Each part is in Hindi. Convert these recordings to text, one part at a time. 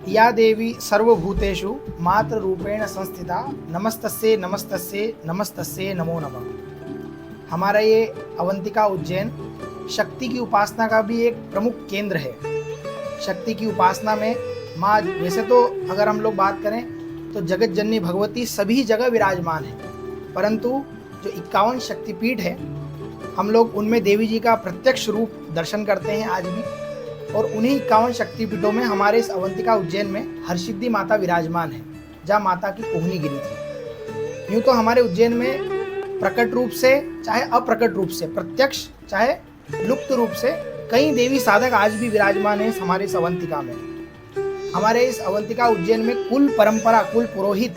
या देवी सर्वभूतेषु मातृरूपेण संस्थिता नमस्तस्ये नमस्तस्ये नमस्तस्ये नमो नमः। हमारा ये अवंतिका उज्जैन शक्ति की उपासना का भी एक प्रमुख केंद्र है। शक्ति की उपासना में माँ, वैसे तो अगर हम लोग बात करें तो जगत जननी भगवती सभी जगह विराजमान है, परंतु जो 51 शक्तिपीठ है हम लोग उनमें देवी जी का प्रत्यक्ष रूप दर्शन करते हैं आज भी। और उन्हीं 51 शक्तिपीठों में हमारे इस अवंतिका उज्जैन में हरसिद्धि माता विराजमान है, जहाँ माता की कोहनी गिरी थी। यूँ तो हमारे उज्जैन में प्रकट रूप से चाहे अप्रकट रूप से, प्रत्यक्ष चाहे लुप्त रूप से कई देवी साधक आज भी विराजमान है हमारे इस अवंतिका में। हमारे इस अवंतिका उज्जैन में कुल परंपरा, कुल पुरोहित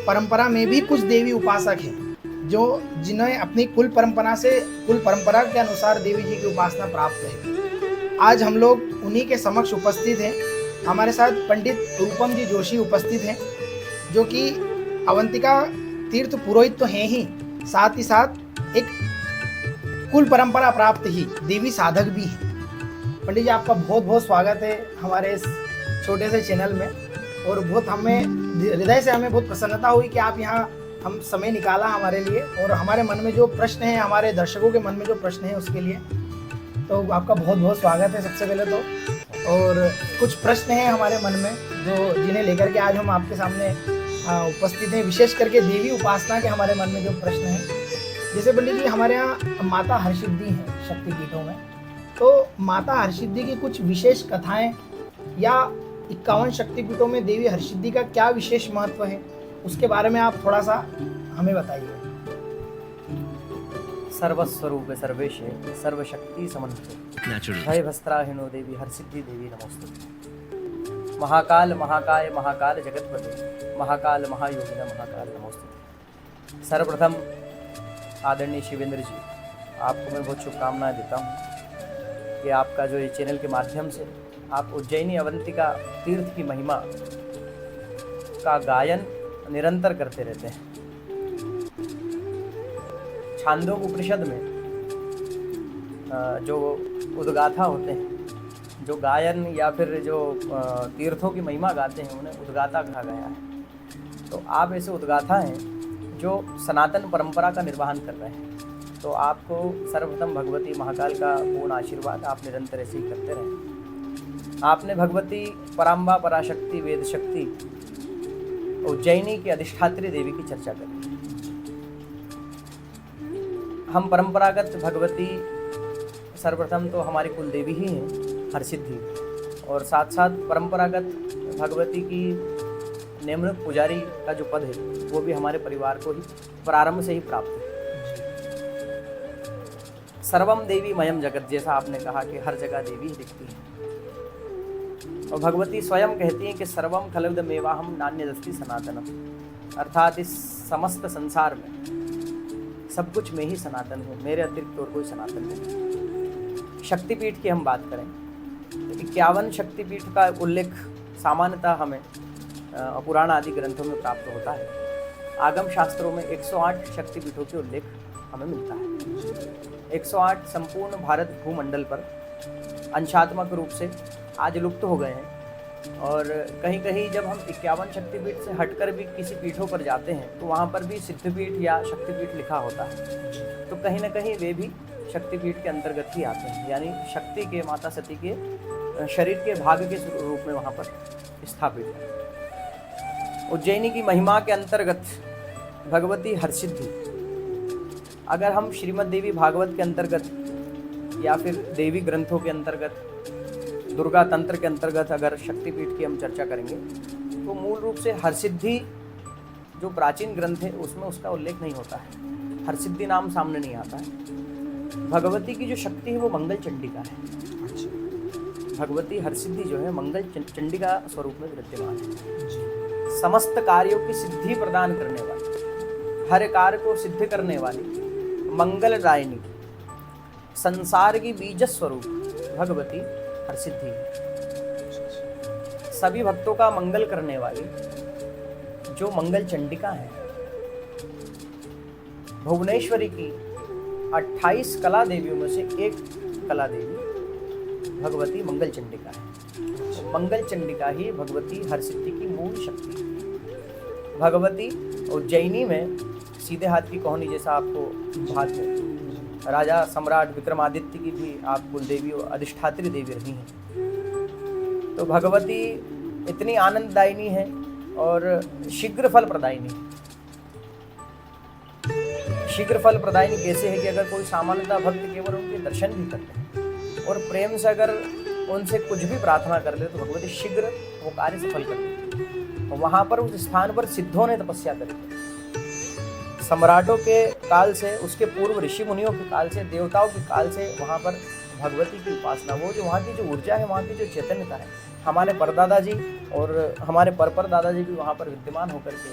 परंपरा में भी कुछ देवी उपासक हैं जो जिन्हें अपनी कुल परंपरा के अनुसार देवी जी की उपासना प्राप्त है। आज हम लोग उन्हीं के समक्ष उपस्थित हैं। हमारे साथ पंडित रूपम जी जोशी उपस्थित हैं, जो कि अवंतिका तीर्थ पुरोहित तो हैं ही, साथ ही साथ एक कुल परंपरा प्राप्त ही देवी साधक भी हैं। पंडित जी, आपका बहुत बहुत स्वागत है हमारे इस छोटे से चैनल में। और बहुत हृदय से हमें बहुत प्रसन्नता हुई कि आप यहाँ हम समय निकाला हमारे लिए, और हमारे मन में जो प्रश्न हैं, हमारे दर्शकों के मन में जो प्रश्न हैं उसके लिए तो आपका बहुत बहुत स्वागत है सबसे पहले तो। और कुछ प्रश्न हैं हमारे मन में जो जिन्हें लेकर के आज हम आपके सामने उपस्थित हैं, विशेष करके देवी उपासना के हमारे मन में जो प्रश्न हैं। जैसे पंडित जी, हमारे यहाँ माता हरसिद्धि हैं शक्तिपीठों में, तो माता हरसिद्धि की कुछ विशेष कथाएं या 51 शक्तिपीठों में देवी हरसिद्धि का क्या विशेष महत्व है, उसके बारे में आप थोड़ा सा हमें बताइए। सर्वस्वरूप सर्वेशे सर्वशक्ति समन्विते भय भस्त्राहिनो देवी हरसिद्धि देवी नमोस्तुते। महाकाल महाकाय महाकाल जगतपते महाकाल महायोगिना महाकाल नमोस्तुते। सर्वप्रथम आदरणीय शिवेंद्र जी, आपको मैं बहुत शुभकामनाएं देता हूँ कि आपका जो ये चैनल के माध्यम से आप उज्जैनी अवंतिका तीर्थ की महिमा का गायन निरंतर करते रहते हैं। छांदोग्य उपनिषद में जो उद्गाथा होते हैं, जो गायन या फिर जो तीर्थों की महिमा गाते हैं, उन्हें उद्गाथा कहा गया है। तो आप ऐसे उद्गाथा हैं जो सनातन परंपरा का निर्वहन कर रहे हैं। तो आपको सर्वप्रथम भगवती महाकाल का पूर्ण आशीर्वाद, आप निरंतर ऐसे ही करते रहें। आपने भगवती पराम्बा पराशक्ति वेद शक्ति उज्जैनी की अधिष्ठात्री देवी की चर्चा करी। हम परंपरागत भगवती सर्वप्रथम तो हमारी कुल देवी ही हैं हरसिद्धि, और साथ साथ परंपरागत भगवती की निम्न पुजारी का जो पद है वो भी हमारे परिवार को ही प्रारंभ से ही प्राप्त है। सर्वम देवी मयम जगत, जैसा आपने कहा कि हर जगह देवी ही दिखती है। और भगवती स्वयं कहती हैं कि सर्वम खलविदमेवाहम नान्यदस्ति सनातनम, अर्थात इस समस्त संसार में सब कुछ में ही सनातन हूँ, मेरे अतिरिक्त और कोई सनातन नहीं। शक्तिपीठ की हम बात करें तो 51 शक्तिपीठ का उल्लेख सामान्यतः हमें पुराण आदि ग्रंथों में प्राप्त होता है। आगम शास्त्रों में 108 शक्तिपीठों के उल्लेख हमें मिलता है। 108 संपूर्ण भारत भूमंडल पर अंशात्मक रूप से आज लुप्त हो गए हैं, और कहीं कहीं जब हम 51 शक्तिपीठ से हटकर भी किसी पीठों पर जाते हैं तो वहाँ पर भी सिद्धपीठ या शक्तिपीठ लिखा होता है। तो कहीं ना कहीं वे भी शक्तिपीठ के अंतर्गत ही आते हैं, यानी शक्ति के, माता सती के शरीर के भाग के रूप में वहाँ पर स्थापित है। उज्जैनी की महिमा के अंतर्गत भगवती हरसिद्धि, अगर हम श्रीमद् देवी भागवत के अंतर्गत या फिर देवी ग्रंथों के अंतर्गत, दुर्गा तंत्र के अंतर्गत अगर शक्तिपीठ की हम चर्चा करेंगे तो मूल रूप से हरसिद्धि जो प्राचीन ग्रंथ है उसमें उसका उल्लेख नहीं होता है, हरसिद्धि नाम सामने नहीं आता है। भगवती की जो शक्ति है वो मंगल चंडिका है। भगवती हरसिद्धि जो है मंगल चंडिका स्वरूप में विद्यमान है। समस्त कार्यों की सिद्धि प्रदान करने वाली, हर कार्य को सिद्ध करने वाली, मंगलदायिनी, संसार की बीज स्वरूप भगवती हरसिद्धि है। सभी भक्तों का मंगल करने वाली जो मंगल चंडिका है, भुवनेश्वरी की 28 कला देवियों में से एक कला देवी भगवती मंगल चंडिका है। तो मंगल चंडिका ही भगवती हरसिद्धि की मूल शक्ति है। भगवती उज्जैनी में सीधे हाथ की कोहनी जैसा आपको भात है। राजा सम्राट विक्रमादित्य की भी आप कुलदेवी और अधिष्ठात्री देवी रही हैं। तो भगवती इतनी आनंददायिनी है और शीघ्र फल प्रदायिनी है। शीघ्र फल प्रदायिनी कैसे है कि अगर कोई सामान्यतः भक्त केवल उनके दर्शन भी करते हैं और प्रेम से अगर उनसे कुछ भी प्रार्थना कर ले तो भगवती शीघ्र वो कार्य सफल कर देती है। और वहाँ पर उस स्थान पर सिद्धों ने तपस्या करी। सम्राटों के काल से, उसके पूर्व ऋषि मुनियों के काल से, देवताओं के काल से वहाँ पर भगवती की उपासना, वो जो वहाँ की जो ऊर्जा है, वहाँ की जो चैतन्यता है, हमारे परदादा जी और हमारे पर दादाजी भी वहाँ पर विद्यमान होकर के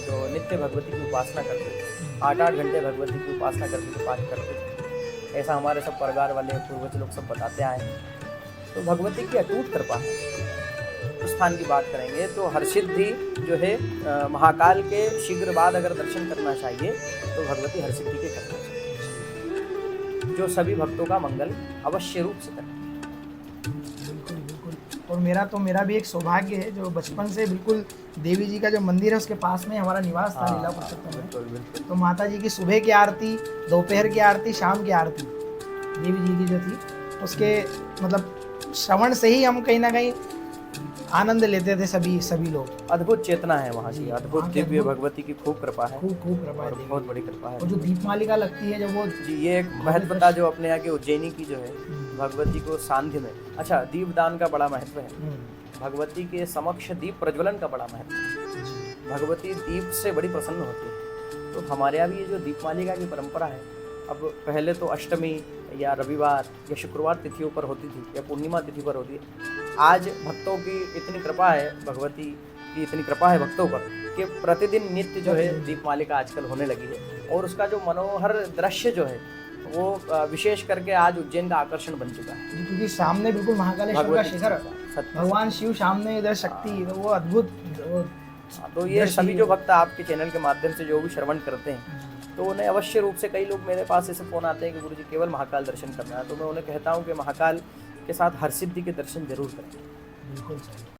जो नित्य भगवती की उपासना करते थे, 8-8 घंटे भगवती की उपासना करते थे, पाठ करते थे। ऐसा हमारे सब परिवार वाले पूर्वज लोग सब बताते आए हैं। तो भगवती की अटूट कृपा है। उस स्थान की बात करेंगे तो हरसिद्धि जो है महाकाल के शीघ्र बाद अगर दर्शन करना चाहिए तो भगवती हरसिद्धि के करना चाहिए, जो सभी भक्तों का मंगल अवश्य रूप से करें। और मेरा भी एक सौभाग्य है जो बचपन से बिल्कुल देवी जी का जो मंदिर है उसके पास में हमारा निवास था लीला पुरुषोत्तम में। तो माता जी की सुबह की आरती, दोपहर की आरती, शाम की आरती देवी जी की जो थी उसके मतलब श्रवण से ही हम कहीं ना कहीं आनंद लेते थे सभी लोग। अद्भुत चेतना है वहाँ की, अद्भुत दिव्य भगवती की खूब कृपा है, खूब कृपा है, बहुत बड़ी कृपा है। और जो दीपमालिका लगती है जब वो जी, ये एक महत्वता जो अपने यहाँ के उज्जैनी की जो है भगवती को सांध्य में, अच्छा दीपदान का बड़ा महत्व है। भगवती के समक्ष दीप प्रज्वलन का बड़ा महत्व है। भगवती दीप से बड़ी प्रसन्न होती है। तो हमारे यहाँ भी ये जो दीपमालिका की परंपरा है, अब पहले तो अष्टमी या रविवार या शुक्रवार तिथियों पर होती थी या पूर्णिमा तिथि पर होती है। आज भक्तों की इतनी कृपा है, भगवती की इतनी कृपा है भक्तों पर कि प्रतिदिन नित्य जो है दीपमालिका आजकल होने लगी है। और उसका जो मनोहर दृश्य जो है वो विशेष करके आज उज्जैन का आकर्षण बन चुका है, क्योंकि सामने बिल्कुल महाकालेश्वर का शिखर, भगवान शिव सामने, इधर शक्ति, तो वो अद्भुत। तो ये सभी जो भक्त आपके चैनल के माध्यम से जो भी श्रवण करते हैं तो उन्हें अवश्य रूप से, कई लोग मेरे पास ऐसे फ़ोन आते हैं कि गुरुजी केवल महाकाल दर्शन करना है, तो मैं उन्हें कहता हूँ कि महाकाल के साथ हरसिद्धि के दर्शन जरूर करें। बिल्कुल सही।